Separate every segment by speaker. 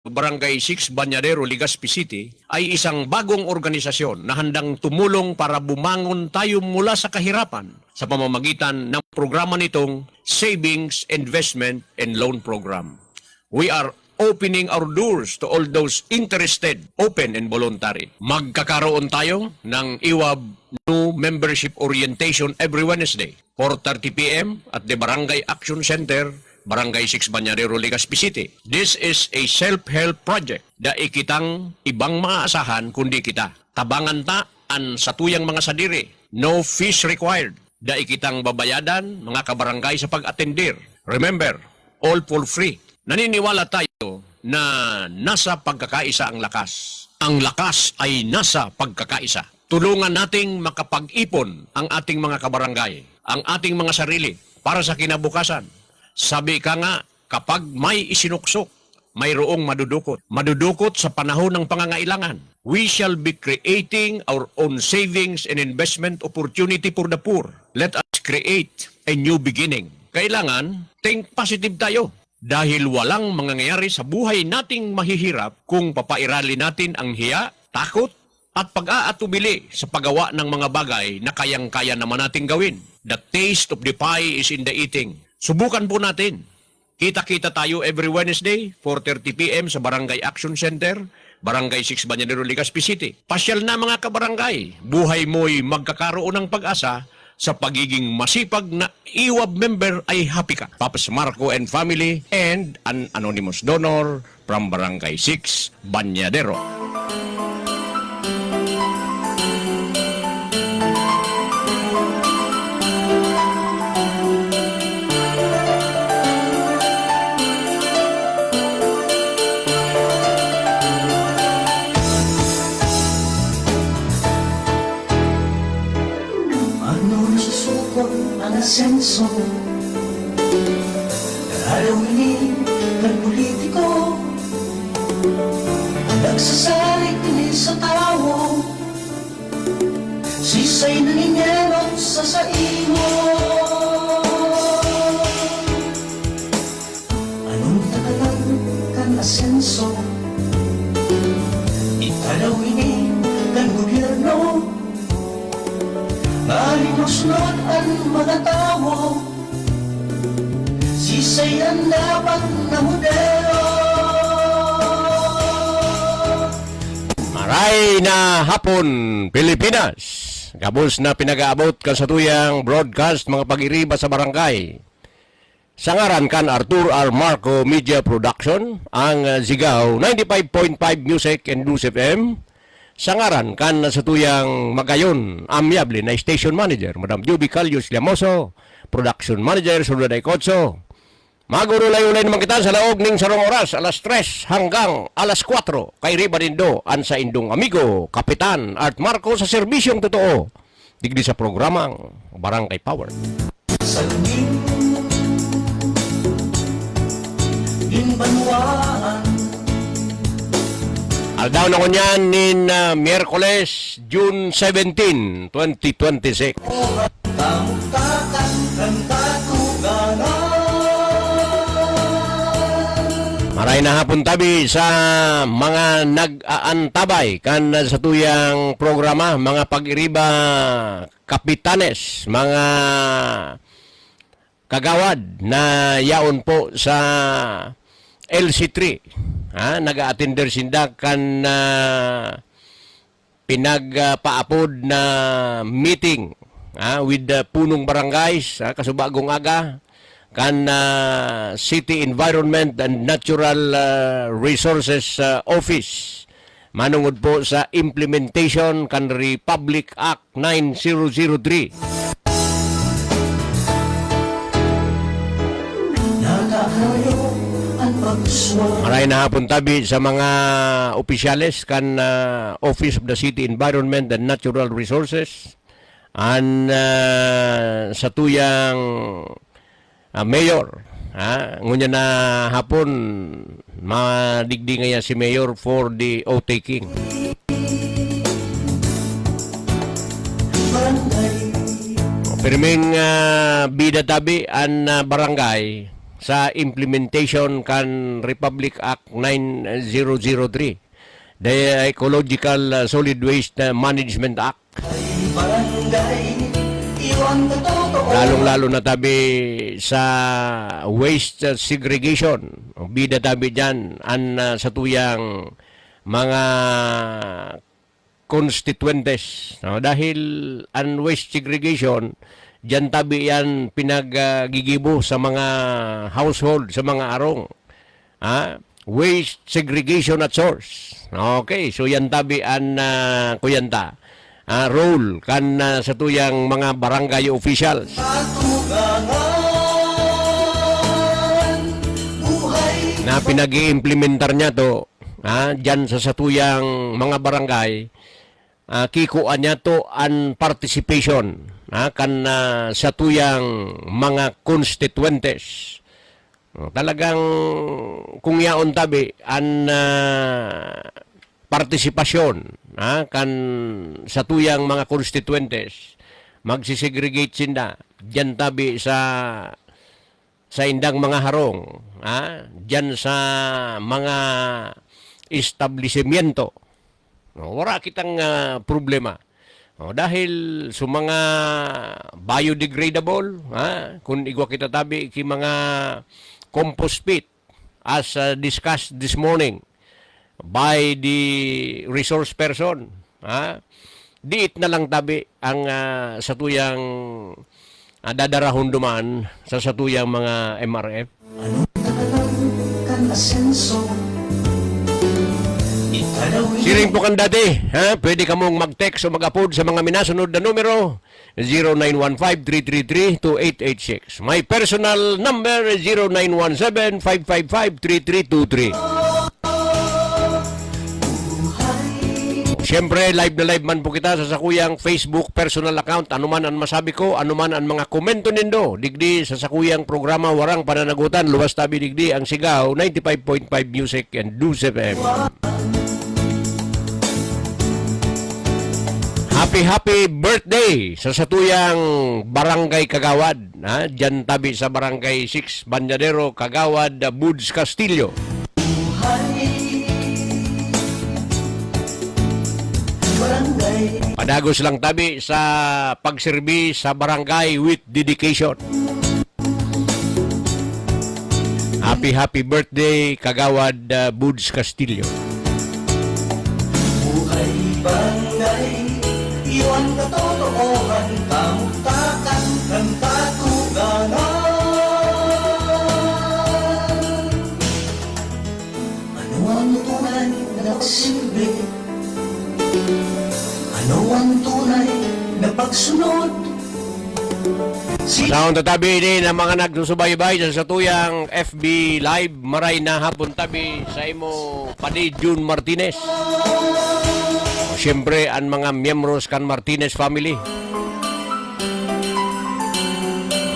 Speaker 1: Barangay 6 Banyadero, Legazpi City ay isang bagong organisasyon na handang tumulong para bumangon tayo mula sa kahirapan sa pamamagitan ng programa nitong Savings, Investment, and Loan Program. We are opening our doors to all those interested, open and voluntary. Magkakaroon tayo ng IWAB New Membership Orientation every Wednesday, 4:30 p.m. at the Barangay Action Center, Barangay 6 Banyadero, Legazpi City. This is a self-help project da ikitang ibang maaasahan kundi kita. Tabangan taan sa tuyang mga sadiri. No fees required. Da ikitang babayadan mga kabarangay sa pag-atendir. Remember, all for free. Naniniwala tayo na nasa pagkakaisa ang lakas. Ang lakas ay nasa pagkakaisa. Tulungan nating makapag-ipon ang ating mga kabarangay, ang ating mga sarili para sa kinabukasan. Sabi ka nga, kapag may isinuksok, mayroong madudukot. Madudukot sa panahon ng pangangailangan. We shall be creating our own savings and investment opportunity for the poor. Let us create a new beginning. Kailangan, think positive tayo. Dahil walang mangyayari sa buhay nating mahihirap kung papairali natin ang hiya, takot, at pag-aatubili sa paggawa ng mga bagay na kayang-kaya naman nating gawin. The taste of the pie is in the eating. Subukan po natin. Kita-kita tayo every Wednesday, 4:30 p.m. sa Barangay Action Center, Barangay 6 Banyadero, Legazpi City. Pasyal na mga kabarangay. Buhay mo'y magkakaroon ng pag-asa sa pagiging masipag na IWAB member ay happy ka. Papas Marco and family and an anonymous donor from Barangay 6 Banyadero.
Speaker 2: Asenso Alawin ng politiko Nagsasalig din sa tao Sisay na ninyenot sa saimo Anong tagalan kan asenso Italawin ng gobyerno Malinusnod ang mga tao Sisay ang dapat na modelo
Speaker 1: Maray na hapon, Pilipinas. Gabos na pinag-aabot kan sa tuyang broadcast mga pag-iriba sa barangay. Sa ngaran kan Arthur R. Marco Media Production, ang Zigaw 95.5 Music and News FM. Sa ngaran kan sa tuyang magayon, amyable na station manager, Madam Juby Calius Llamoso, production manager, Suluday Kotso. Magurulay-ulay naman kita sa laog ning sarong oras, alas 3 hanggang alas 4. Kay Riba Dindo, an sa indong amigo, Kapitan Art Marco sa serbisyong totoo. Digdi sa programang Barangay Power.
Speaker 2: Sa lungin, inbanwaan
Speaker 1: Aldaw na ko niyan nin Miyerkules, June 17, 2026.
Speaker 2: Tamutakan ng katuganan
Speaker 1: Maray na hapon tabi sa mga nag-aantabay kan sa tuyang programa, mga pag-iriba kapitanes, mga kagawad na yaon po sa LC3. Nag-a-attender sinda kan pinagpaapod na meeting with the punong barangays, kasubagong aga, kan City Environment and Natural Resources Office. Manungod po sa implementation kan Republic Act 9003. Maray na hapon tabi sa mga opisyales kan Office of the City Environment and Natural Resources sa tuyang mayor. Ngunya na hapon madigdi ngaya si mayor for the oath-taking. Pirming bida tabi an barangay sa implementation kan Republic Act 9003, the Ecological Solid Waste Management Act.
Speaker 2: Ay barangay, iwan ka totoo.
Speaker 1: Lalong-lalo na tabi sa waste segregation. Bida tabi dyan sa tuyang mga constituentes. No? Dahil ang waste segregation, dyan tabi yan pinaggigibo sa mga household, sa mga arong. Waste segregation at source. Okay, so yan tabi ang kuyanta. Role kan sa tuyang mga barangay officials.
Speaker 2: Katugangan, buhay
Speaker 1: Na pinag-iimplementar niya to dyan sa satuyang mga barangay, kikuan niya to ang participation kan satuyang mga constituentes. Talagang kung yaon tabi ang partisipasyon kan satuyang mga constituentes, magsisegregate sinda dyan tabi sa indang mga harong, dyan sa mga establishmento. Wala kitang problema. Dahil sa mga biodegradable, kung igwa kita tabi ki mga compost pit, as discussed this morning by the resource person, diit na lang tabi ang satuyang dadarahon duman sa satuyang mga MRF.
Speaker 2: kan asenso. Itanawin
Speaker 1: Siring po kan dati, pwede ka mong mag-text o mag-upload sa mga minasunod na numero, 0915-333-2886. My personal number is 0917-555-3323. Siyempre, live na live man po kita sa sakuyang Facebook personal account. Anuman ang masabi ko, anuman ang mga komento nindo. Digdi sa sakuyang programa Warang Pananagutan, luwas tabi digdi ang Sigaw, 95.5 Music and News FM. Happy birthday sa satuyang Barangay Kagawad. Diyan tabi sa Barangay 6, Banyadero, Kagawad, Buds, Castillo.
Speaker 2: barangay,
Speaker 1: Padagos lang tabi sa pagserbi sa barangay with dedication. Happy birthday, Kagawad, Buds, Castillo.
Speaker 2: buhay barangay, iwan ka totoohan, kamutakan ng katugangan. Ano ang tunay na nagsilbi? Ano ang tunay na pagsunod?
Speaker 1: Sa tatabi din ang mga nagsusubaybay sa satuyang FB Live, maray na hapon tabi sa imo Padi June Martinez. Siyempre, ang mga miyembros kan Martinez family.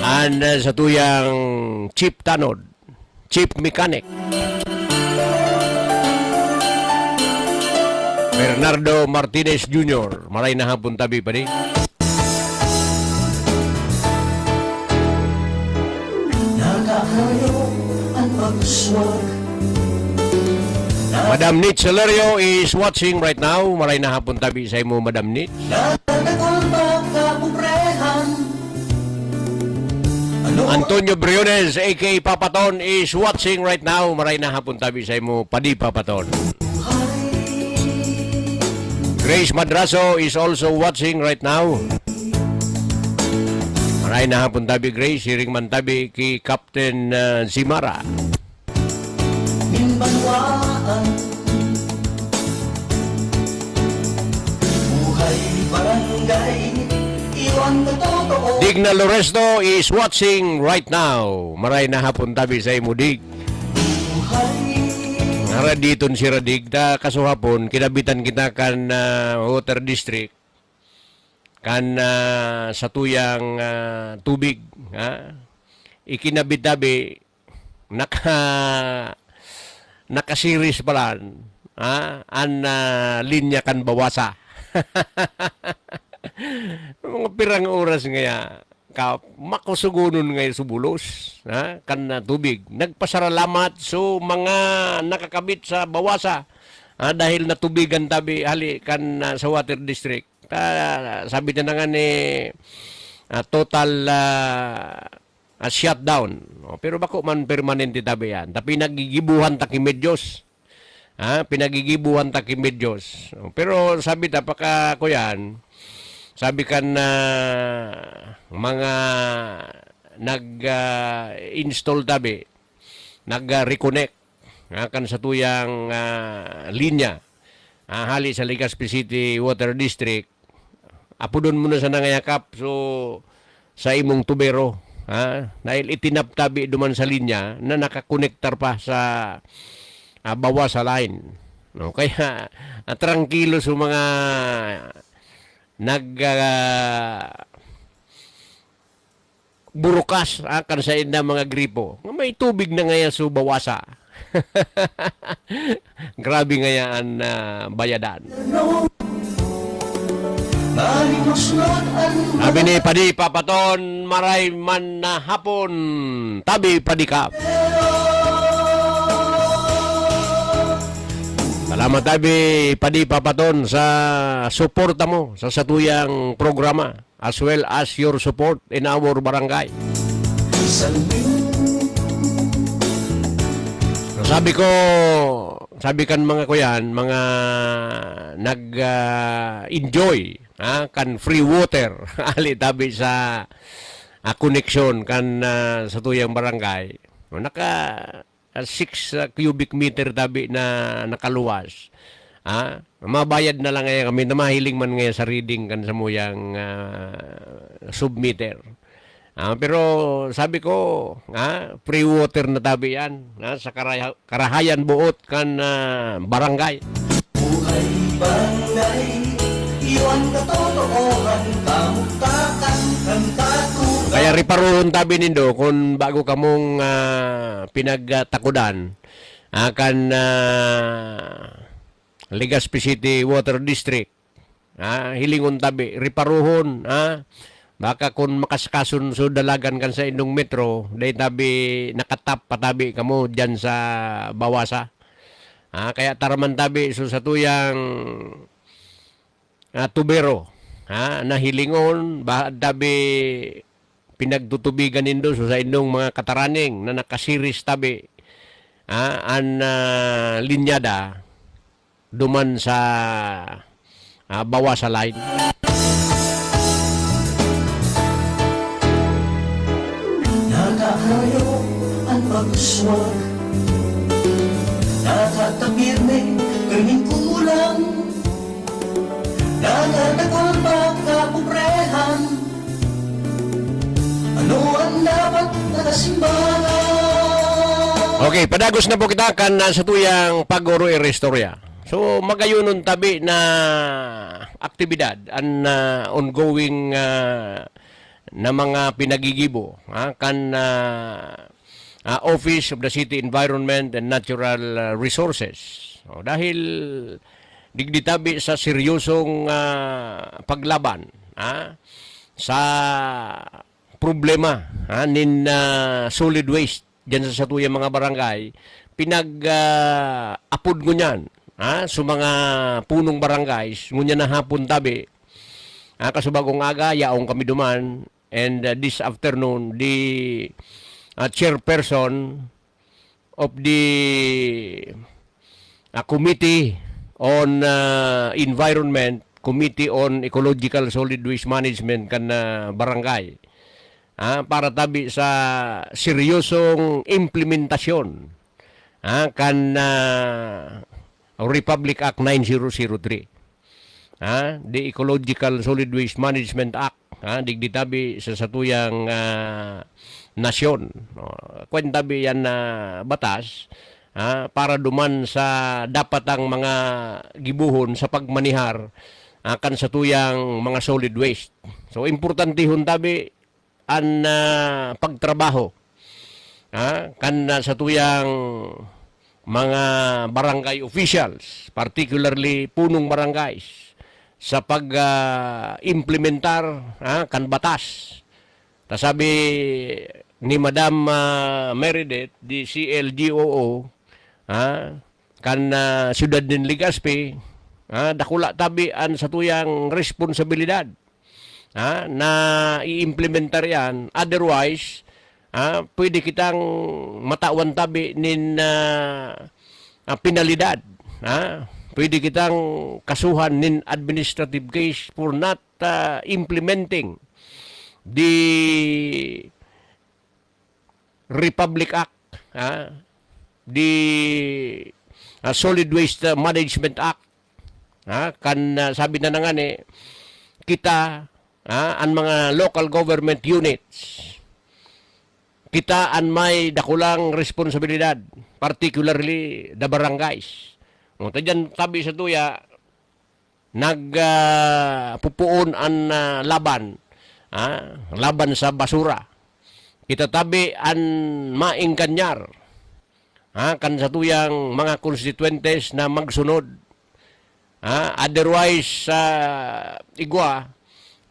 Speaker 1: And sa tuyang Chief Tanod, Chief Mechanic, Bernardo Martinez Jr. Maray na hapon tabi pa rin.
Speaker 2: Nakakayo ang pagswag.
Speaker 1: Madam Nitz Celerio is watching right now. Maray na hapon tabi sa imo, Madam Nitz.
Speaker 2: Nadagol ba kapubrehan? Ano
Speaker 1: Antonio Briones, a.k.a. Papaton, is watching right now. Maray na hapon tabi sa imo, Padi Papaton.
Speaker 2: buhay?
Speaker 1: Grace Madraso is also watching right now. Maray na hapon tabi, Grace. Siring man tabi ki Captain Zimara.
Speaker 2: Minbanwaan, buhay barangay, iwan ka totoo.
Speaker 1: Digna Loresto is watching right now. Maray na hapon tabi sa imo, Dig.
Speaker 2: Buhay,
Speaker 1: Naraditon si Radig da kasuhapon kinabitan kita kan water district kan sa tuyang tubig, ikinabitabi nakasiris palan an linya kan bawasa. Mga pirang oras ngaya makusugunon ngay subulos kan na tubig. Nagpasaralamat so mga nakakabit sa bawasa dahil natubigan tabi hali kan sa water district. Sabi na nga ni total shutdown. Pero bako man permanente tabi yan. Tapi nagigibuhan ta kimedyos. Pinagigibuhan ta kimedyos. Pero sabi ta paka ko yan, sabi kan na mga nag-install tabi, nag-reconnect kan sa tuyang linya hali sa Legazpi City Water District. Apudon mo na sa nangayakap so sa imong tubero. Dahil itinap tabi duman sa linya na nakakonektar pa sa bawa sa line. No? Kaya tranquilo sa mga burukas kan sa inda mga gripo. May tubig na ngayon sa bawasa. Grabe ngayaan bayadan. Sabi ni Padi Papaton, maray man na hapon, tabi padikap. Salamat tabi Padi Papaton sa suporta mo sa satuyang programa as well as your support in our barangay. Sabi kan mga kuyan, mga nag-enjoy kan free water ali tabi sa connection kan sa tuyang barangay. Naka 6 cubic meter tabi na nakaluwas. Mabayad na lang ngayon kami na mahiling man ngayon sa reading kan sa muyang submeter. Pero sabi ko, free water na tabi yan sa Karahayan Buot kan barangay.
Speaker 2: Buhay barangay, iwan katotoohan, kamutakan, kantatugan.
Speaker 1: Kaya riparuhon tabi nindo kung bago kamong pinagtakudan kan Legazpi City Water District. Hilingon tabi, riparuhon, baka kung makaskasun so dalagan kan sa indong metro, dahil tabi nakatap patabi kamo dyan sa bawasa. Kaya taraman tabi so sa tuyang tubero, nahilingon, bahad tabi pinagtutubigan nindo so sa indong mga kataraning na nakasiris tabi linyada duman sa bawasa line.
Speaker 2: Nakakayo ang pag-uswag, nakatapirme, ganyang kulang, nakadagol pagkapubrehan, ano ang dapat nakasimbahan?
Speaker 1: Okay, padagos na po kita kan sa tuyang pag-uro i-restorya. So, magayunon tabi na aktibidad ang ongoing na mga pinagigibo kan Office of the City Environment and Natural Resources. Dahil digditabi sa seryosong paglaban sa problema nin solid waste dyan sa satuyang mga barangay, pinag-apod ko niyan sa mga punong barangays, ngunya na hapon tabi, kasubagong aga, yaong kami duman, and this afternoon, the chairperson of the Committee on Environment, Committee on Ecological Solid Waste Management kan barangay, para tabi sa seryosong implementasyon kan Republic Act 9003. The Ecological Solid Waste Management Act, digditabi sa satuyang nasyon. Kwentabi yan na batas para duman sa dapat ang mga gibuhon sa pagmanihar kan satuyang mga solid waste. So importante huntabi ang pagtrabaho kan satuyang mga barangay officials, particularly punong barangays, sa pag-implementar kan batas. Sabi ni Madam Meredith, di CLGOO, kan Siyudad din Legazpi, dakula tabian sa tuyang responsibilidad na i-implementar yan. Otherwise, pwede kitang matawan tabi nin penalidad. Pwede kitang kasuhan nin administrative case for not implementing the Republic Act, the Solid Waste Management Act. Kan sabi na nga ni, kita, ang mga local government units, kita ang may dakulang responsibilidad, particularly the barangays. Tadyan sabi sa tuya, nagpupuon ang laban, laban sa basura. Kita tabi ang maing kanyar, kan sa tuyang mga constituentes na magsunod. Otherwise, igwa,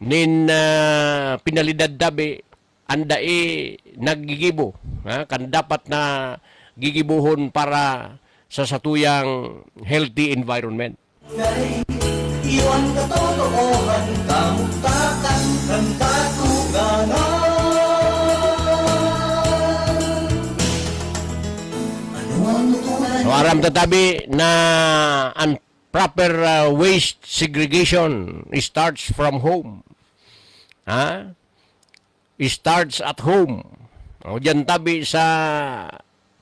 Speaker 1: nin pinalidad tabi, andai naggigibo. Kan dapat na gigibuhon para sa satuyang healthy environment.
Speaker 2: Iwan katotohan, kamutakan, ng katuganan. Ano ang tutunan?
Speaker 1: So, aram tatabi na ang proper waste segregation starts from home. Starts at home. O dyan tabi sa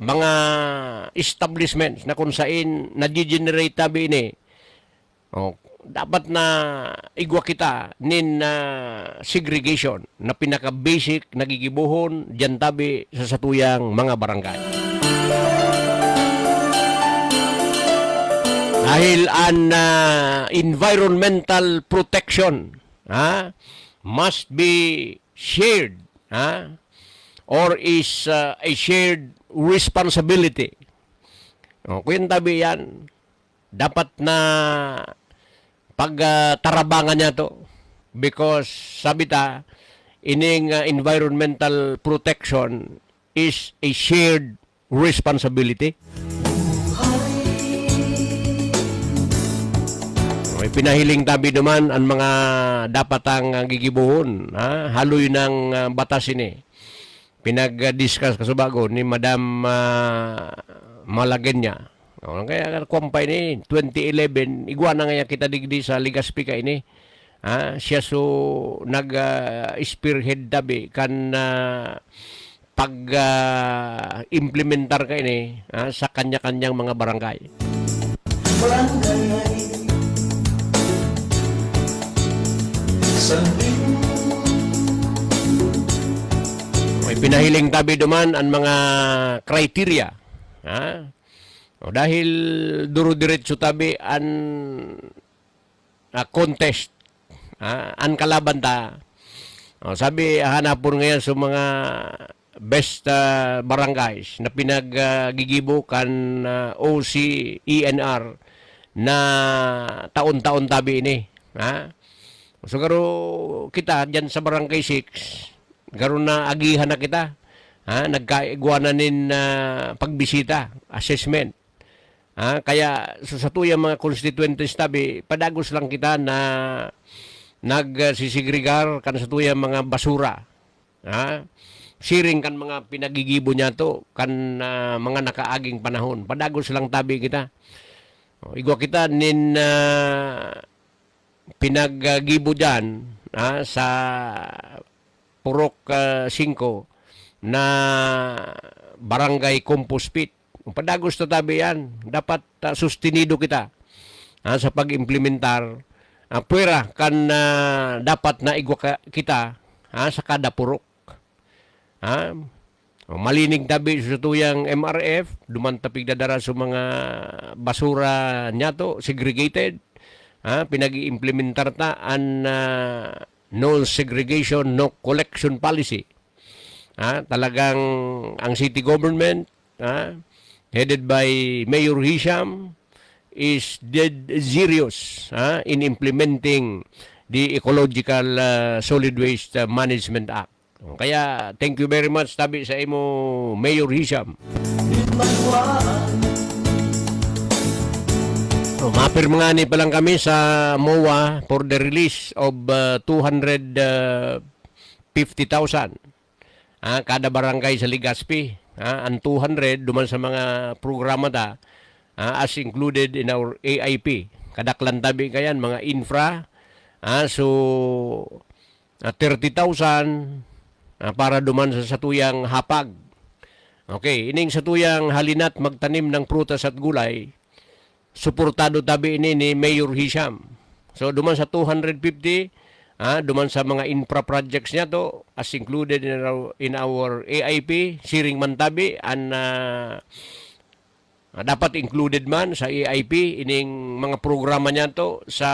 Speaker 1: mga establishments na kung saan na-generate tabi ini. O, dapat na igwa kita nin segregation na pinaka-basic nagigibuhon dyan tabi sa satuyang mga barangay. Dahil ang environmental protection must be shared or is a shared responsibility. Kung tabi yan, dapat na pagtarabangan niya to because sabi ta, ining environmental protection is a shared responsibility. May pinahiling tabi naman ang mga dapat ang gigibuhon. Haloy ng batas ini. Pinag-discuss kasubago ni Madam Malagenya. Kaya kumpay ni 2011, igwa na nga kita digdi sa Legazpi ka ini. Siya so nag-spearhead tabi kan pag-implementar ka ini sa kanya-kanyang mga barangay.
Speaker 2: Barangay Sambing.
Speaker 1: May pinahiling tabi duman ang mga criteria. Dahil duro-diretso tabi ang contest, ang kalaban ta. Sabi, hanapon ngayon sa mga best barangays na pinaggigibo kan OCENR na taon-taon tabi ini. So, garo kita dyan sa Barangay 6, garo na agihan na kita. Nagkaigwanan pagbisita, assessment. Kaya sa tuyang mga constituentes tabi, padagos lang kita na nagsisegregar kan sa tuyang mga basura. Siring kan mga pinagigibo niya to, kan mga nakaaging panahon. Padagos lang tabi kita. Igwa kita nin pinaggibo dyan sa Purok 5 na barangay compost pit. Padagos na tabi yan. Dapat sustinido kita sa pag-implementar. Pwera kan dapat na igwa kita sa kada purok. Malinig tabi sa tuyang MRF, dumantapig dadara sa mga basura niya to, segregated. Pinag-implementar ta ang no segregation, no collection policy. Talagang ang city government, headed by Mayor Hisham, is dead serious in implementing the Ecological Solid Waste Management Act. Kaya thank you very much tabi sa imo Mayor Hisham. Mapirmangani pa lang kami sa MOA for the release of 250,000 kada barangay sa Legazpi. Ang 200 duman sa mga programa ta as included in our AIP. Kadaklan tabi kayan mga infra. So 30,000 para duman sa satuyang hapag. Okay, ining satuyang halinat magtanim ng prutas at gulay. Suportado tabi ini ni Mayor Hisham. So duman sa 250, duman sa mga infra projects niya to as included in our AIP, siring man tabi and dapat included man sa AIP ining mga programa niya to sa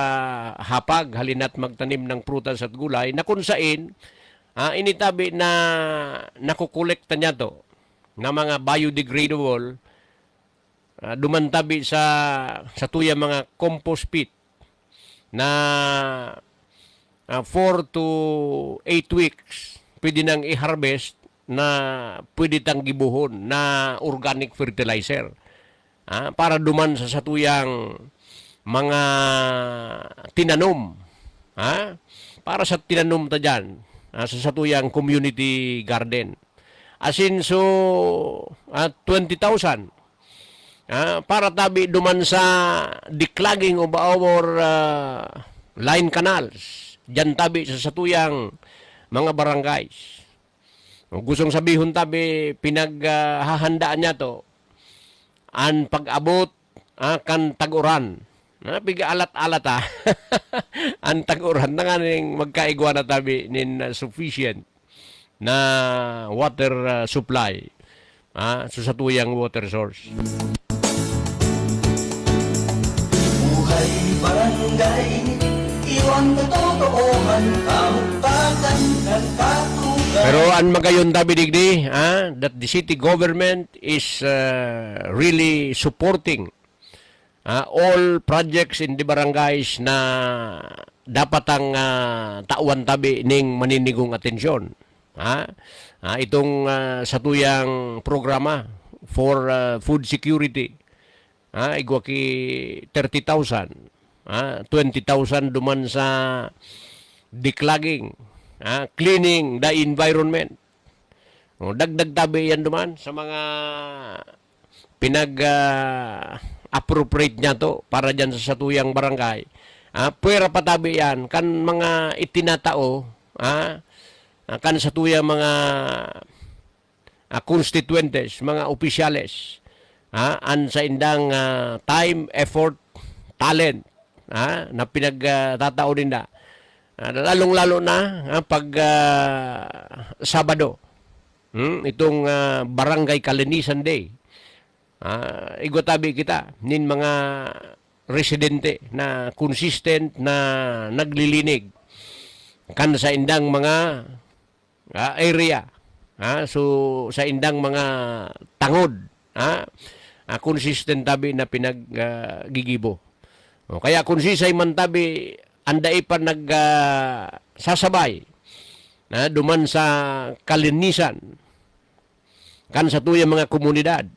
Speaker 1: hapag halina't magtanim ng prutas at gulay na kung saan initabi na nakukolekta niya to na mga biodegradable dumantabi sa tuya mga compost pit na 4 to 8 weeks pwede nang i-harvest na pwede tang gibuhon na organic fertilizer para duman sa satuyang mga tinanom para sa tinanom ta dyan sa satuyang community garden asin so 20,000 para tabi duman sa declogging of our line canals. Diyan tabi sa satuyang mga barangays. Gustong sabihon tabi pinaghahandaan niya to an pag-abot kan tag-uran. Piga alat-alat an tag-uran na nga ning magkaigwa na tabi nin sufficient na water supply sa satuyang water source.
Speaker 2: Barangay, iwan katotohan, kahugtagan, nagkatugan.
Speaker 1: Pero an magayon tabi digdi, that the city government is really supporting all projects in the barangays na dapat ang tauan tabi ning maninigong atensyon. Itong satuyang programa for food security. Igwa ki 30,000. 20,000 duman sa declogging, cleaning the environment. Dagdag tabi yan duman sa mga pinag-appropriate niya to para dyan sa satuyang barangay. Pwera patabi yan kan mga itinatao, kan satuyang mga constituentes, mga opisyales, an sa indang time, effort, talent, na pinagtatao din na. Lalong-lalo na pag Sabado, itong Barangay Kalinisan Day. Igotabi kita nin mga residente na consistent na naglilinig kan sa indang mga area. So sa indang mga tangod, consistent tabi na pinaggigibo. Kaya kung sisay man tabi, anday pa sasabay na duman sa kalinisan kan sa tuyang mga komunidad.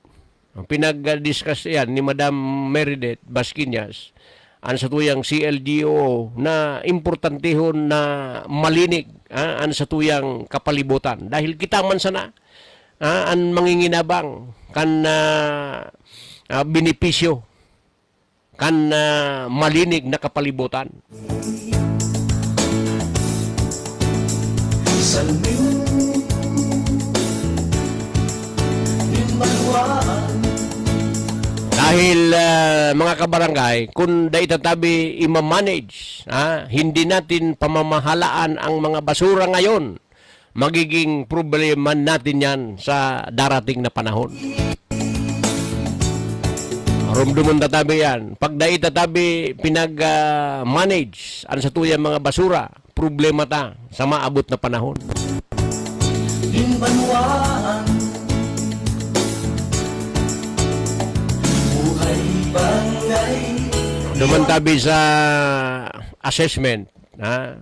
Speaker 1: Pinag-discuss yan ni Madam Meredith Basquinas an sa tuyang CLGO na importantehon na malinig an sa tuyang kapalibutan. Dahil kita man sana an manginginabang kan benepisyo kan malinig na kapalibutan.
Speaker 2: Salming inmaluan.
Speaker 1: Dahil mga kabarangay, kung daitatabi imamanage, hindi natin pamamahalaan ang mga basura ngayon, magiging problema natin yan sa darating na panahon. Rumdumon tatabi yan. Pag daitatabi pinag-manage ang sa tuyang mga basura, problema ta sa maabot na panahon.
Speaker 2: Inmaluan. Buhay barangay.
Speaker 1: Dumantabi sa assessment,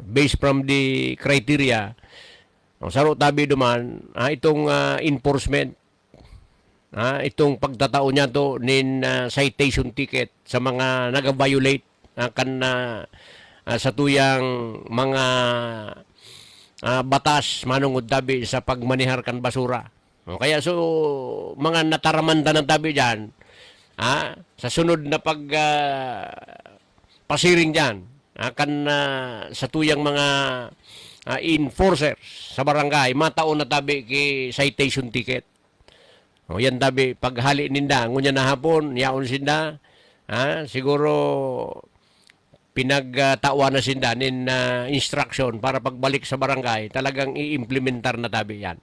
Speaker 1: based from the criteria,
Speaker 3: Ang saro tabi duman, itong enforcement, itong pagtatao niya to nin citation ticket sa mga nag-violate sa tuyang mga batas manungod tabi sa pagmanihar kan basura. Kaya so mga nataramanda ng tabi diyan, sa sunod na pasiring diyan, sa tuyang mga enforcers sa barangay, mataon na tabi ki citation ticket. Yan tabi paghali ninda, ngunya na hapon, yaon sinda, siguro pinagtawa na sinda nin instruction para pagbalik sa barangay, talagang i-implementar na tabi yan.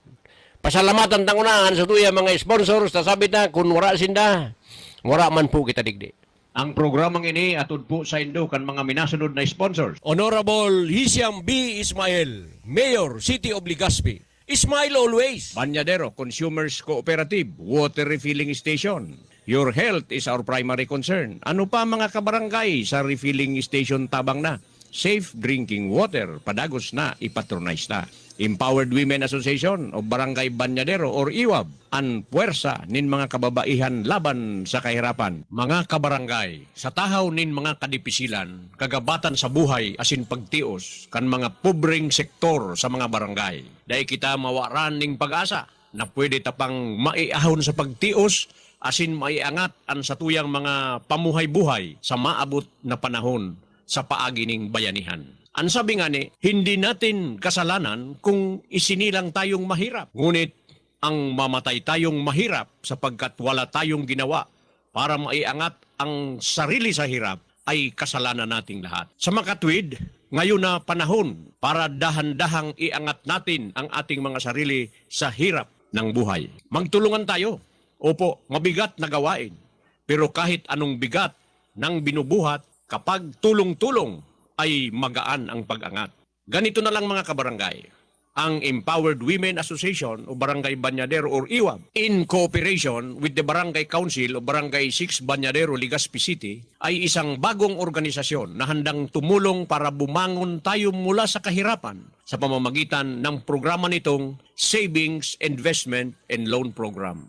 Speaker 3: Pasalamatan tangunahan sa tuya mga sponsors, sabi na kung wala sinda, wala man po kita digdi.
Speaker 1: Ang programang ini atod po sa indo kan mga minasunod na sponsors.
Speaker 4: Honorable Hisham B. Ismail, Mayor, City of Legazpi. Smile always.
Speaker 1: Banyadero Consumers Cooperative Water Refilling Station. Your health is our primary concern. Ano pa mga kabarangay sa refilling station tabang na? Safe drinking water, padagos na, ipatronize na. Empowered Women Association of Barangay Banyadero or IWAB, ang puwersa nin mga kababaihan laban sa kahirapan. Mga kabarangay, sa tahaw nin mga kadipisilan, kagabatan sa buhay asin pagtios, kan mga pobreng sektor sa mga barangay. Dahil kita mawaran ning pag-asa na pwede tapang maiahon sa pagtios, asin maiangat ang satuyang mga pamuhay-buhay sa maabot na panahon sa paagi ning bayanihan. Ang sabi nga ni, hindi natin kasalanan kung isinilang tayong mahirap. Ngunit ang mamatay tayong mahirap sapagkat wala tayong ginawa para maiangat ang sarili sa hirap ay kasalanan nating lahat. Sa makatwid, ngayon na panahon para dahan-dahang iangat natin ang ating mga sarili sa hirap ng buhay. Magtulungan tayo. Opo, mabigat na gawain. Pero kahit anong bigat ng binubuhat, kapag tulong-tulong, ay magaan ang pag-angat. Ganito na lang mga kabarangay. Ang Empowered Women Association o Barangay Banyadero or IWAB, in cooperation with the Barangay Council o Barangay 6 Banyadero, Legazpi City, ay isang bagong organisasyon na handang tumulong para bumangon tayo mula sa kahirapan sa pamamagitan ng programa nitong Savings, Investment, and Loan Program.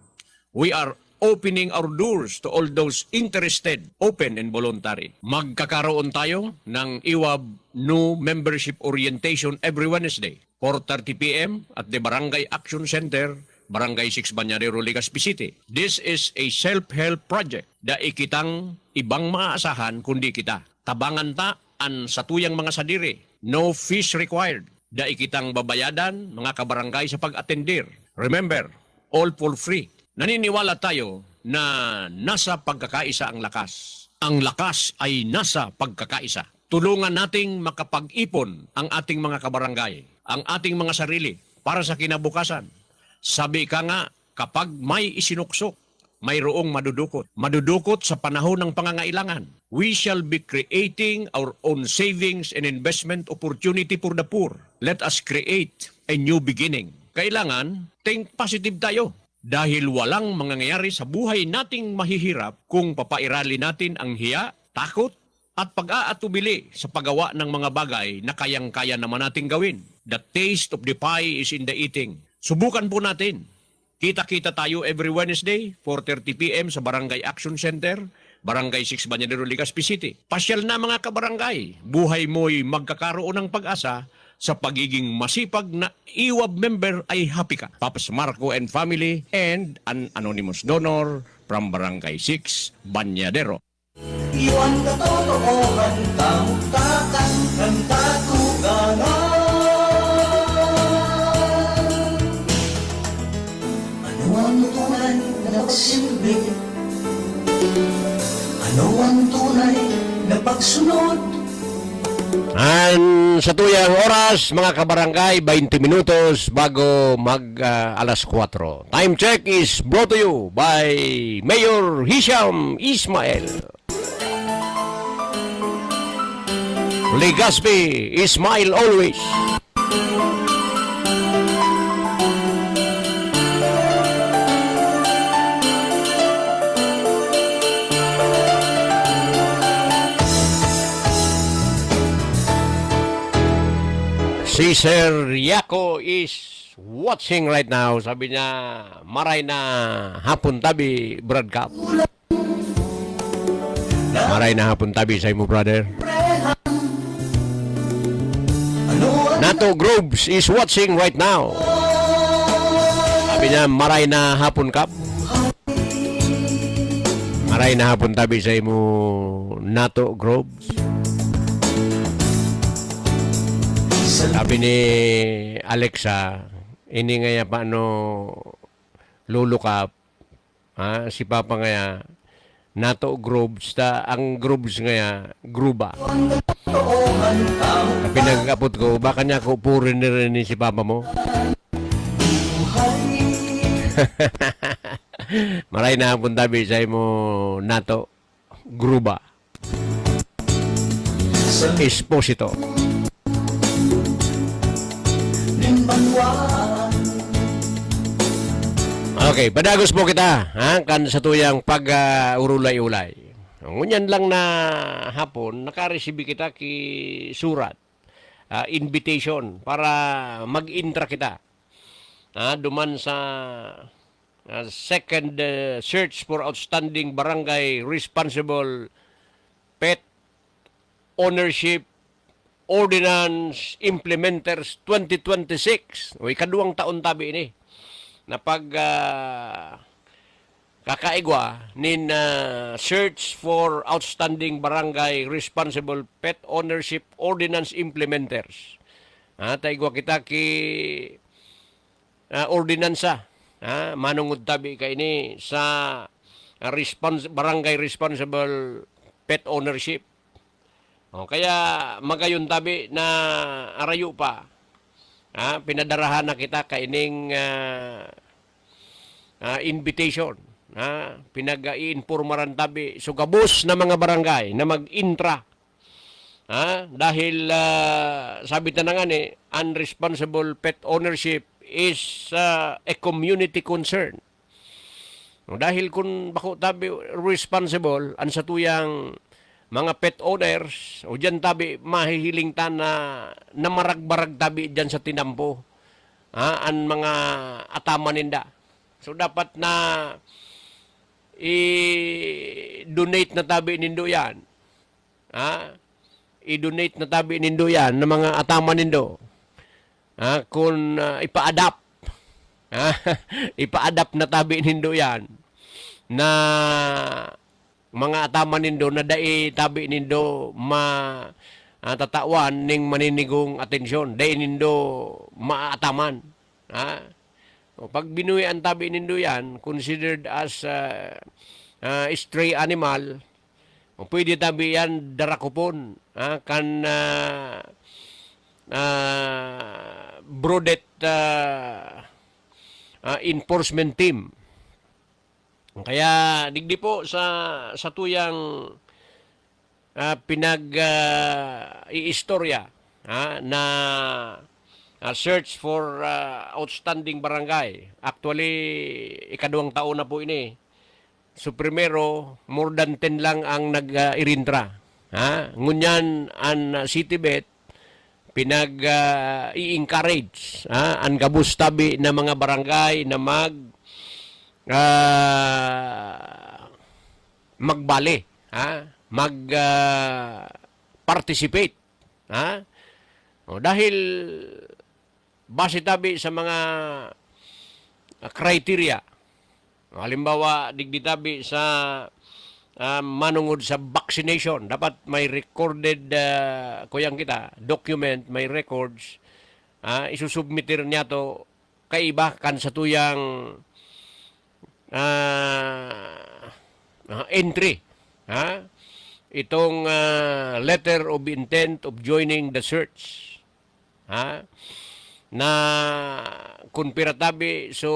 Speaker 1: We are opening our doors to all those interested, open and voluntary. Magkakaroon tayo ng IWAB New Membership Orientation every Wednesday, 4:30 p.m. at the Barangay Action Center, Barangay 6 Banyadero, Legazpi City. This is a self-help project da ikitang ibang maaasahan kundi kita. Tabangan ta an satuyang mga sadiri. No fees required. Da ikitang babayadan mga kabarangay sa pag-atendir. Remember, all for free. Naniniwala tayo na nasa pagkakaisa ang lakas. Ang lakas ay nasa pagkakaisa. Tulungan nating makapag-ipon ang ating mga kabarangay, ang ating mga sarili para sa kinabukasan. Sabi ka nga, kapag may isinuksok, mayroong madudukot. Madudukot sa panahon ng pangangailangan. We shall be creating our own savings and investment opportunity for the poor. Let us create a new beginning. Kailangan, think positive tayo. Dahil walang mangyayari sa buhay nating mahihirap kung papairali natin ang hiya, takot, at pag-aatubili sa paggawa ng mga bagay na kayang-kaya naman nating gawin. The taste of the pie is in the eating. Subukan po natin. Kita-kita tayo every Wednesday, 4:30 p.m. sa Barangay Action Center, Barangay 6 Banyadero, Legazpi City. Pasyal na mga kabarangay. Buhay mo'y magkakaroon ng pag-asa. Sa pagiging masipag na IWAB member ay happy ka. Papas Marco and family and an anonymous donor from Barangay 6, Banyadero.
Speaker 2: Iwan katotohanan, kamutakan, ng katuganan. Ano ang tunay na pagsilbi? Ano ang tunay na pagsunod?
Speaker 3: Sa tuyang oras, mga kabarangay, 20 minutos bago alas 4. Time check is brought to you by Mayor Hisham Ismail. Legazpi, Ismail always. Si Sir Yako is watching right now. Sabi niya, maray na hapon tabi, Brad Cap. Maray na hapon tabi sa imo, brother. Nato Groves is watching right now. Sabi niya, maray na hapon, Cap. Maray na hapon tabi sa imo, Nato Groves. Sabi ni Alexa, ini nga paano lulukap, si Papa nga Nato Groves, ang Groves nga Gruba. Pinag-apot ko, baka niya ko purin na rin si Papa mo. Maray na hapon tabi sa imo, Nato Gruba. Esposito. Okay, padagos po kita, kan sa tuyang pag-urulay-ulay. Ngunyan lang na hapon, nakareceive kita ki surat, invitation para mag-intra kita. Duman sa second search for outstanding barangay responsible pet ownership Ordinance Implementers 2026. O ikaduang taon tabi ini na pag kakaigwa nin Search for Outstanding Barangay Responsible Pet Ownership Ordinance Implementers. Taigwa kita ki ordinansa. Manungod tabi ka ini sa Barangay Responsible Pet Ownership. Kaya magayon tabi na arayo pa. Pinadarahan na kita kaining invitation. Pinag-iinformaran tabi sugabos na mga barangay na mag-intra. Dahil sabi na nga ni, unresponsible pet ownership is a community concern. Dahil kung bako tabi responsible, ang satuyang mga pet owners, o dyan tabi mahihiling ta na maragbarag tabi dyan sa tinampo, ang mga atama ninda. So dapat na i-donate na tabi nindo yan. I-donate na tabi nindo yan ng mga atama nindo. Kung ipa-adapt, ipa-adapt na tabi nindo yan na mga atama nindo na dai tabi nindo tatawan ning maninigong atensyon, dai nindo maataman. Pag binuhi ang tabi nindo yan, considered as stray animal, pwede tabi yan darakupon, kan brodet enforcement team. Kaya digdi po sa tuyang iistorya na search for outstanding barangay. Actually, ikaduwang taon na po ini. So primero, more than 10 lang ang nag-irintra. Ngunyan ang Citybet pinag-i-encourage ang gabustabi na mga barangay na magbali, mag-participate. Dahil base tabi sa mga criteria. Halimbawa, digdi tabi sa manungod sa vaccination. Dapat may recorded, kuyang kita, document, may records. Isusubmitir niya to kaiba kan sa tuyang entry. Itong letter of intent of joining the search. Na kunpiratabi so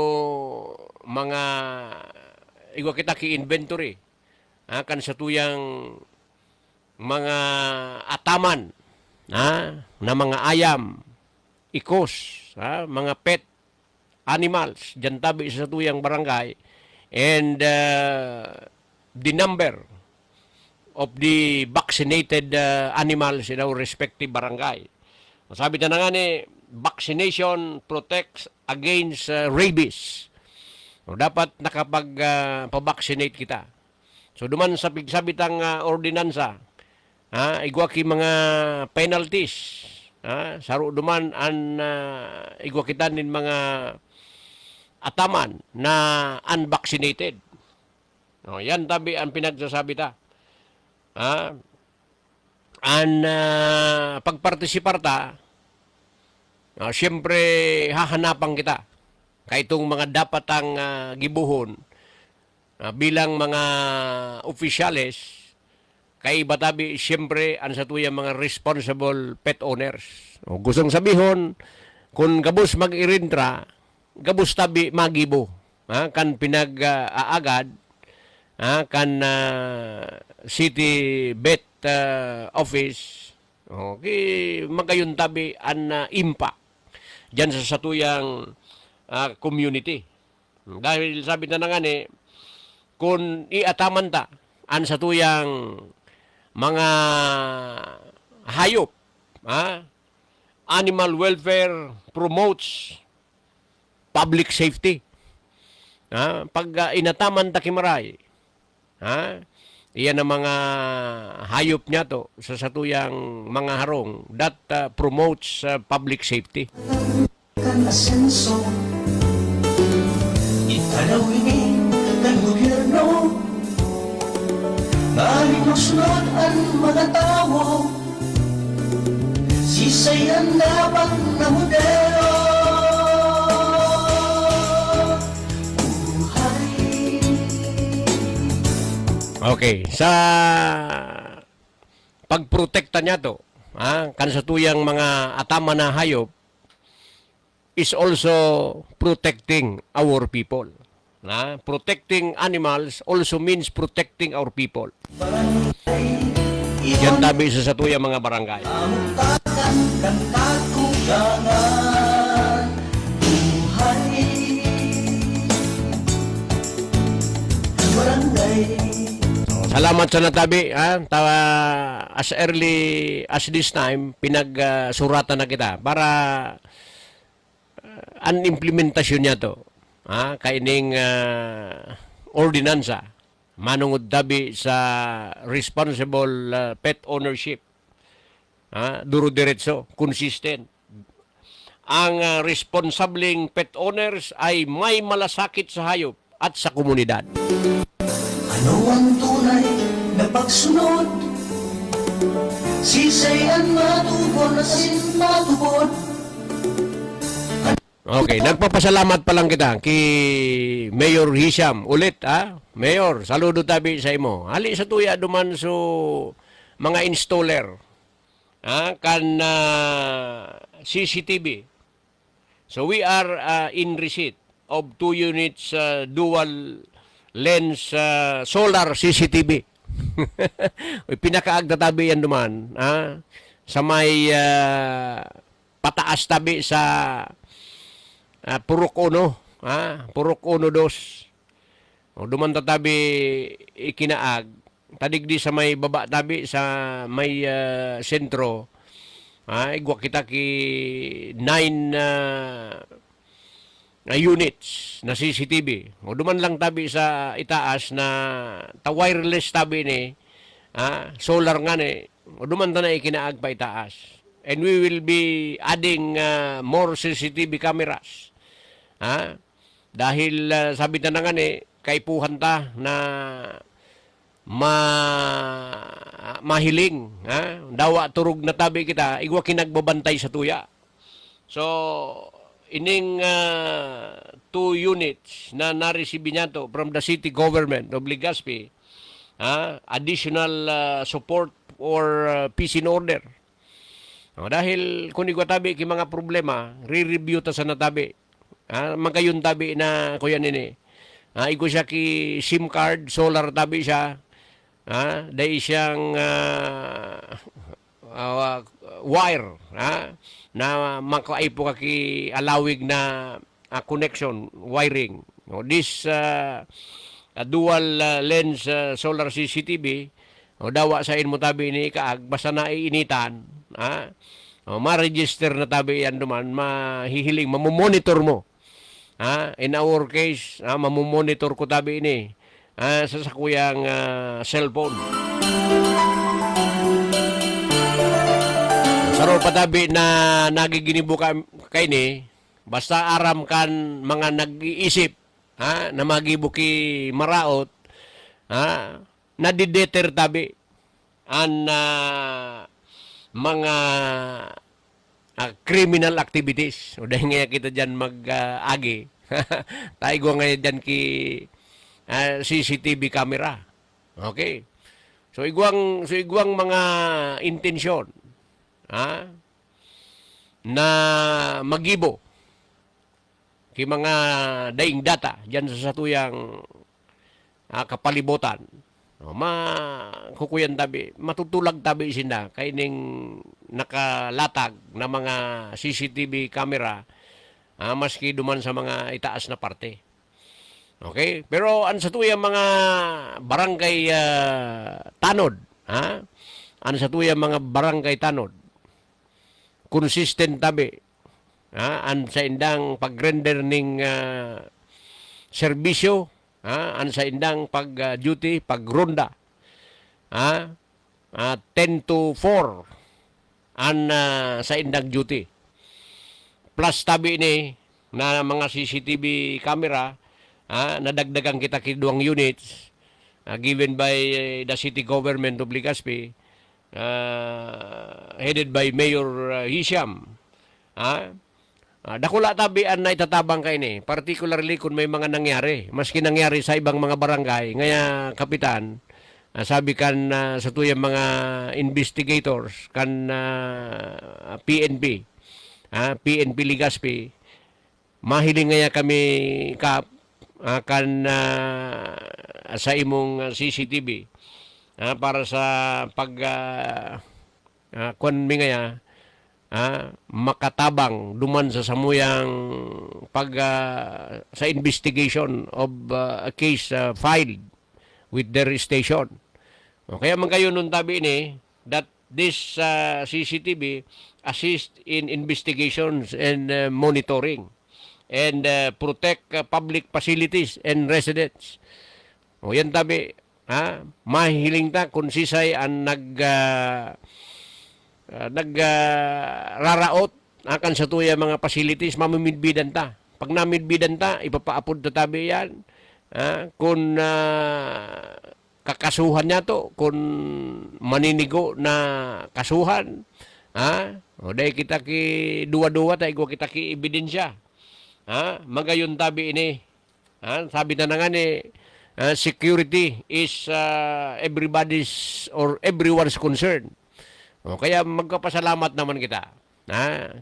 Speaker 3: mga igwa kita ki inventory kan sa tuyang mga ataman na mga ayam, ikos, mga pet animals dyan tabi sa tuyang barangay, and the number of the vaccinated animals in our respective barangay. Sabi na nga ni, vaccination protects against rabies. O, dapat nakapag-pabaccinate kita. So duman sa pigsabitang ordinansa, igwaki mga penalties. Saro duman an igwakitan nin mga ataman na unvaccinated. O, yan tabi ang pinagsasabi ta. Pagpartisipar ta, siyempre hahanapan kita. Kaya itong mga dapat ang gibuhon bilang mga opisyales, kay batabi siyempre ang sa tuyang mga responsible pet owners. O, gustong sabihon, kung gabos mag-irintra, gabos tabi magibo. Kan pinag-aagad, kan city vet office, okay, magayon tabi ang impact dyan sa satuyang community. Dahil sabi na nga ni, kung iataman ta an satuyang mga hayop, animal welfare promotes public safety. Pag inataman ta kimaray, iyan ang mga hayop niya to sa satuyang mga harong that promotes public safety.
Speaker 2: Kan asenso itanawin ng gobyerno maling magsunod ang mga tao sisayan labang na modelo buhay.
Speaker 3: Okay, sa pagprotekta niya to, kan sa tuyang mga atama na hayop, is also protecting our people. Protecting animals also means protecting our people. Yan tabi sa tuyang mga barangay.
Speaker 2: Amutakan kan katugangan buhay. Barangay
Speaker 3: Salamat sa natabi. As early as this time, pinagsuratan na kita para ang implementasyon niya to. Kaining ordinansa, manungod tabi sa responsible pet ownership. Duro-diretso, consistent. Ang responsableng pet owners ay may malasakit sa hayop at sa komunidad.
Speaker 2: ano ang tunay na pagsunod? Sisayan matubon at matubon.
Speaker 3: Okay, nagpapasalamat pa lang kita kay Mayor Hisham ulit, Mayor, saludo tabi sa imo. Hali sa tuya duman so mga installer, kan CCTV. So we are in receipt of 2 units dual lens solar CCTV. Pinakaagda tabi yan duman, sa may pataas tabi sa Purok Uno, Purok Uno 2. O duman tabi ikinaag, tadigdi sa may baba tabi sa may sentro. Igwa kita ki 9 units na CCTV. O duman lang tabi sa itaas na wireless tabi ni, solar nga ni. O duman ta na ikinaag pa itaas. And we will be adding more CCTV cameras. Dahil sabi na nga ni, kaipuhan ta na mahiling. Dawa turog na tabi kita, igwa kinagbabantay sa tuya. So, ining 2 units na na-receive niya to from the city government of Legazpi, additional support or peace in order. Dahil kung igwa tabi ki mga problema, re-review ta sa natabi. Magkayon tabi na kuya nini. Igo siya ki SIM card, solar tabi siya. Dahil siyang wire, na makaipo ka ki alawig na connection, wiring. This dual lens solar CCTV, dawa sa inmo tabi ni kaag, basta na iinitan, ma-register na tabi yan duman, mahihiling, mamomonitor mo In our case, mamumonitor ko tabi ini sa sakuyang cellphone. Saro patabi na nagiginibo kay ni, basta aram kan mga nag-iisip na magibuki maraot, nadideter tabi an mga criminal activities. O dahil nga kita dyan mag-agi. Tayo ngayon dyan ki CCTV camera. Okay? So igwang mga intensyon na magibo ki mga daing data dyan sa satuyang kapalibutan. Kukuyan tabi, matutulag tabi sina kay ning nakalatag na mga CCTV camera maski duman sa mga itaas na parte. Okay? Pero an sa tuyang mga barangay tanod, an sa tuyang mga barangay tanod, consistent tabi, an sa indang pag-render ning serbisyo, an sa indang pag-duty, pag-ronda, 10 to 4 an sa indang duty. Plus tabi ni na mga CCTV camera, nadagdagan kita kiduang units given by the city government of Legazpi, headed by Mayor Hisham. Dakula tabi an na itatabang kay ni, particularly kung may mga nangyari, maski nangyari sa ibang mga barangay. Ngaya, Kapitan, sabi kan sa tuyang mga investigators, kan PNP, PNP Legazpi, mahiling ngaya kami kan sa imong CCTV para sa pag kung ngaya makatabang duman sa samuyang sa investigation of a case filed with their station. Kaya man kayo nun tabi ni that this CCTV assist in investigations and monitoring and protect public facilities and residents. O yan tabi, mahiling ta kung sisay ang nagraraot akan sa tuya mga facilities, mamimidbidan ta. Pag namidbidan ta, ipapaapod ta tabi yan. Kung kakasuhan niya to, kung maninigo na kasuhan, o dahil kita ki duwa-duwa, tayo kita ki ebidensya. Magayon tabi ini. Sabi na nga ni, security is everybody's or everyone's concern. Kaya magpapasalamat naman kita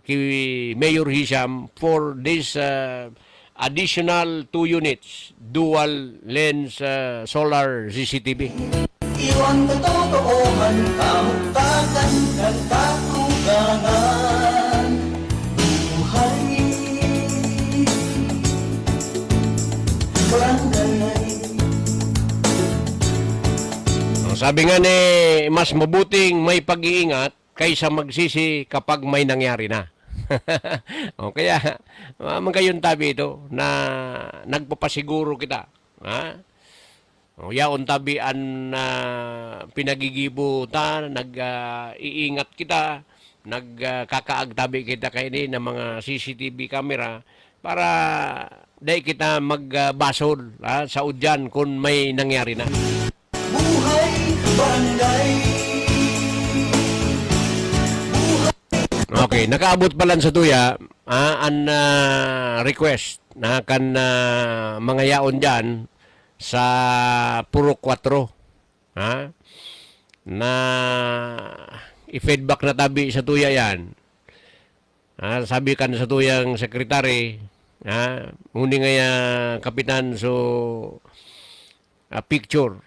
Speaker 3: kay Mayor Hisham for this additional 2 units dual lens solar CCTV.
Speaker 2: Iwan katotohanan, kamutakan ng katugangan. Buhay, barangay.
Speaker 3: Sabi nga ni, mas mabuting may pag-iingat kaysa magsisi kapag may nangyari na. Kaya, magayon tabi ito na nagpapasiguro kita. Yaon tabian na pinagigibo ta, nag-iingat kita, nagkakaag tabi kita kayo ng mga CCTV camera para dahil kita magbasol sa udyan kung may nangyari na.
Speaker 2: Buhay, barangay.
Speaker 3: Okay, nakaabot pa lang sa tuya an request na kan mga yaon dyan sa Purok 4 na i-feedback na tabi sa tuya yan. Sabi kan sa tuyang sekretary, huni nga ya, Kapitan, so picture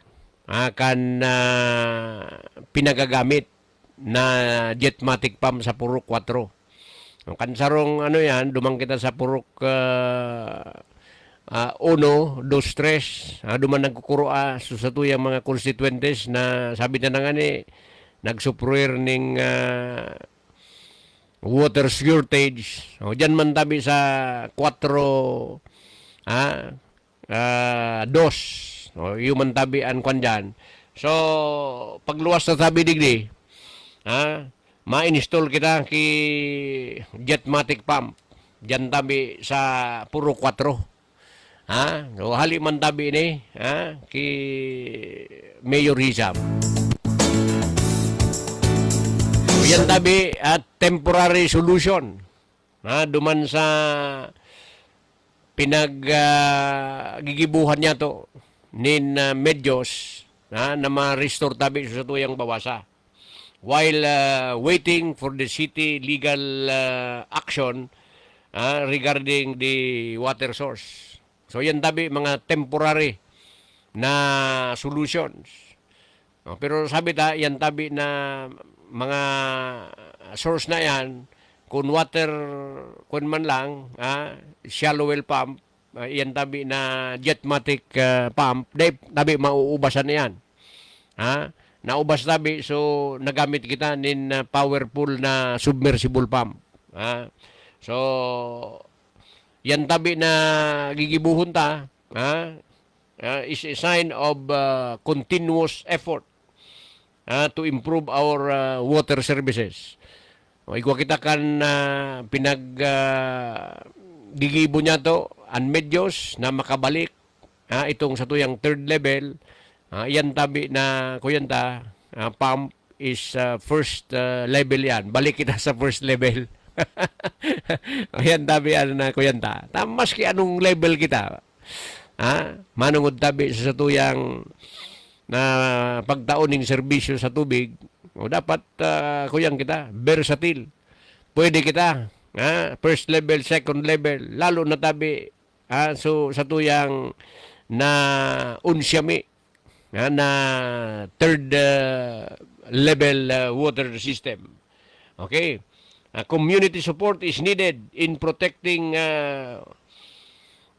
Speaker 3: kan pinagagamit na jetmatic pump sa Purok 4. Kan sarong ano yan, dumang kita sa Purok 1, 2, 3, duman nagkukuro so sa tuyang mga constituentes na sabi na nga ni, nagsupruir ning water shortage. Diyan man tabi sa 4 dos. O, human tabi an kwan dyan. So, pagluwas na tabi digdi, ma-install kita ki Jetmatic pump. Diyan tabi sa puro 4. So, hali man tabi ni, ki Mayor Hizam. So, yan tabi at temporary solution. Duman sa gigibuhan niya to nin medyos na ma-restore tabi sa tuyang bawasa. While waiting for the city legal action regarding the water source. So yan tabi mga temporary na solutions. Pero sabi ta, yan tabi na mga source na yan, kung water, kung man lang, shallow well pump, yan tabi na Jetmatic pump, tabi mauubasan na yan. Naubas tabi, so nagamit kita nin powerful na submersible pump. So, yan tabi na gigibuhon ta, is a sign of continuous effort to improve our water services. Igwa kita kan gigibo niya to ang medyos na makabalik itong sa tuyang third level. Yan tabi na kuyanta pump is first level yan. Balik kita sa first level. Yan tabi na kuyanta. Maski anong level kita. Manungod tabi sa tuyang na pagtaoning serbisyo sa tubig. O dapat kuyang kita versatile. Pwede kita first level, second level, lalo na tabi so sa tuyang na unsyami na third level water system. Okay? Community support is needed in protecting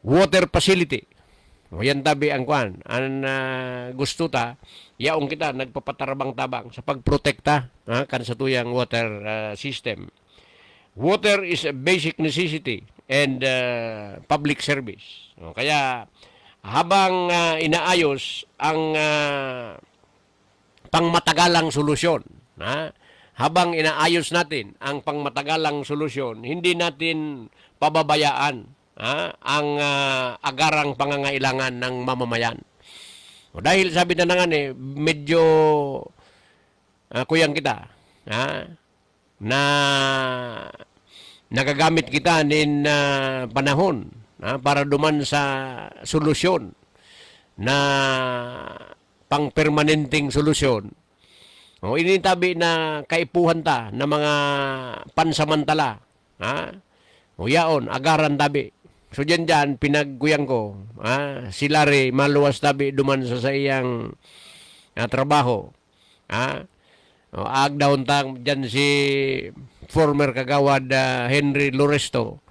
Speaker 3: water facility. O yan tabi ang kwan. Ang gusto ta, yaong kita nagpapatarabang-tabang sa pagprotekta kan sa tuyang water system. Water is a basic necessity and public service. O, kaya habang inaayos ang pangmatagalang solusyon, habang inaayos natin ang pangmatagalang solusyon, hindi natin pababayaan ang agarang pangangailangan ng mamamayan. O dahil sabi na nga medyo kuyang kita na nagagamit kita nin panahon para duman sa solusyon na pang-permanenteng solusyon. O initabi na kaipuhan ta na mga pansamantala. O yaon, agaran tabi. So dyan, pinagkuyang ko, sila rin maluwas tabi duman sa iyang trabaho. Agdaon tang dyan si former kagawad Henry Loresto,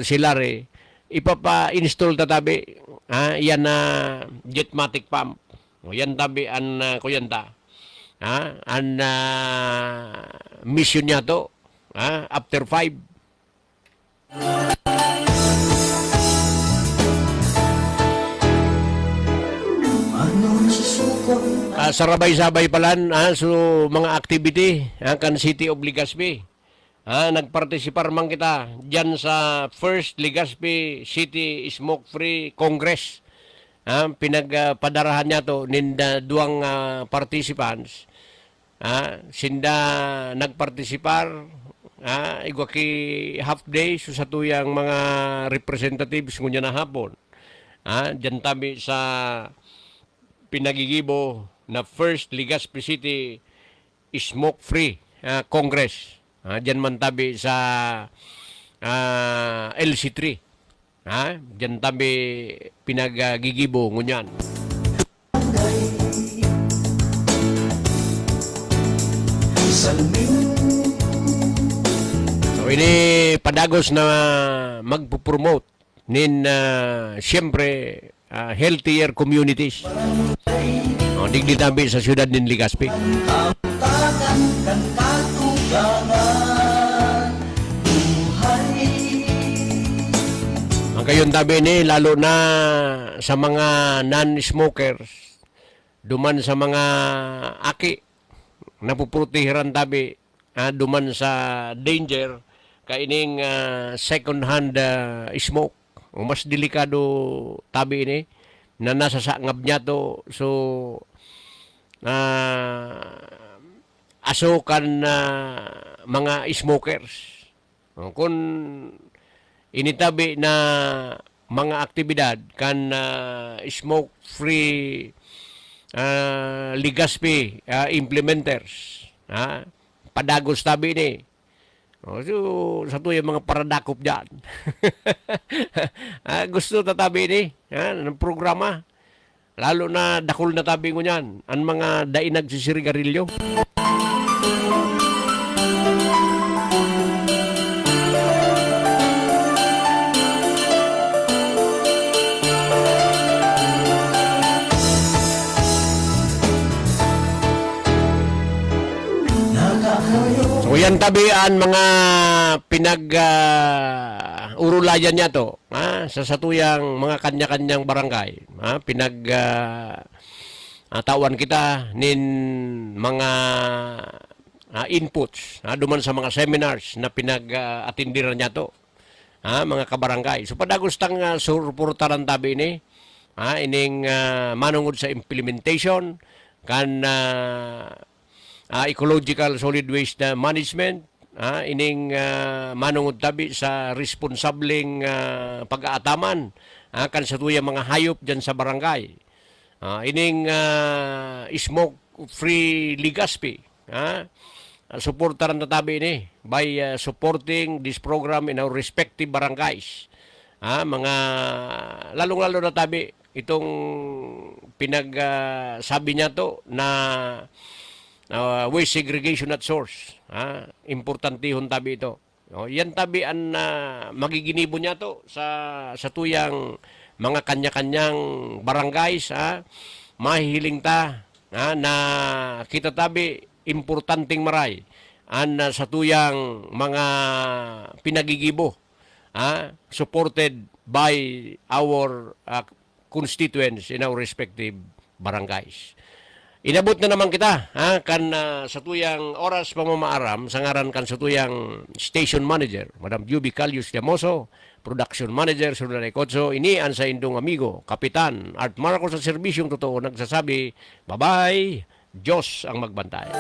Speaker 3: sila rin, ipapa-install tatabi, yan na Jetmatic pump. O yan tabi an kuyanta. An mission niya to, after 5. Sarabay-sabay palan so mga activity kan City of Legazpi. Nagpartisipar man kita dyan sa first Legazpi City Smoke Free Congress. Pinagpadarahan niya to ninda duang participants. Sinda nagpartisipar igwa ki half day so sa tuyang mga representatives ngunya na hapon. Dyan tabi sa pinagigibo na first Legazpi City Smoke Free Congress. Dyan man tabi sa LC3. Dyan tabi pinagigibo ngunyan. So ini padagos na magpo-promote nin siyempre healthier communities. Digdi tabi sa siyudad nin Legazpi. Ang Gayon tabi ni, lalo na sa mga non-smokers, duman sa mga aki, napuprotehiran tabi, duman sa danger, kaining second-hand smoke. O mas delikado tabi ini, na nasa sangab niya to, so, asukan na mga smokers. Kung initabi na mga aktibidad kan smoke-free Legazpi implementers, padagos tabi ni. So, sa to yung mga paradakop dyan. Gusto tatabi ni ng programa. Lalo na dakol na tabi ko niyan. Ang mga dainag si sirigarilyo. So yan tabian mga urulayan niya to, sa satuyang mga kanya-kanyang barangay, tawan kita nin mga inputs, duman sa mga seminars na pinag-atindiran niya to, mga kabarangay. So padagustang suportaran tabi ni, ining manungod sa implementation kan ecological solid waste management, ining manungod tabi sa responsableng pag-aataman kan sa tuyang mga hayop dyan sa barangay. Ining smoke-free Legazpi, suportaran na tabi ini by supporting this program in our respective barangays. Mga lalong-lalo na tabi itong sabi niya to na waste segregation at source. Importantihon tabi ito. Yan tabi ang magiginibo niya to sa tuyang mga kanya-kanyang barangays. Mahihiling ta na kita tabi importanteng maray sa tuyang mga pinagigibo. Supported by our constituents in our respective barangays. Inabot na naman kita kan sa tuyang oras pamamaaram sa ngaran kan sa tuyang station manager Madam Juby Calius Llamoso, production manager Sunday Kotso, ini ang sa indong amigo Kapitan Art Marcos sa serbisyong totoo nagsasabi bye-bye, Diyos ang magbantay.